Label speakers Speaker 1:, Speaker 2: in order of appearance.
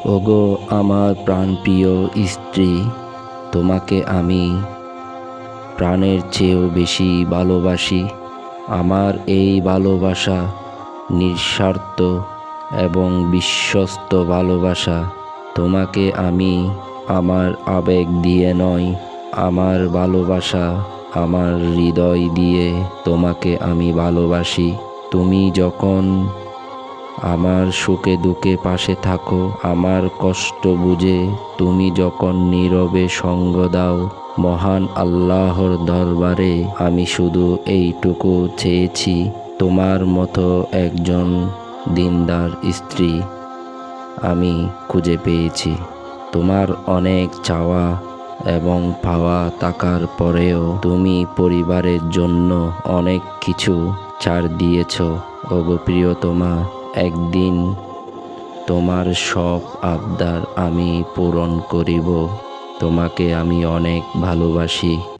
Speaker 1: ওগো আমার প্রাণপ্রিয় স্ত্রী, তোমাকে আমি প্রাণের চেয়েও বেশি ভালোবাসি। আমার এই ভালোবাসা নিঃস্বার্থ এবং বিশ্বস্ত ভালোবাসা। তোমাকে আমি আমার আবেগ দিয়ে নয়, আমার ভালোবাসা, আমার হৃদয় দিয়ে তোমাকে আমি ভালোবাসি। তুমি যখন আমার সুখে দুঃখে পাশে থাকো, আমার কষ্ট বুঝে তুমি যখন নীরবে সঙ্গ দাও, মহান আল্লাহর দরবারে আমি শুধু এইটুকু চেয়েছি, তোমার মতো একজন দিনদার স্ত্রী আমি খুঁজে পেয়েছি। তোমার অনেক চাওয়া এবং পাওয়া থাকার পরেও তুমি পরিবারের জন্য অনেক কিছু ছাড় দিয়েছ। ওগো প্রিয়তমা, একদিন তোমার সব আবদার আমি পূরণ করিব। তোমাকে আমি অনেক ভালোবাসি।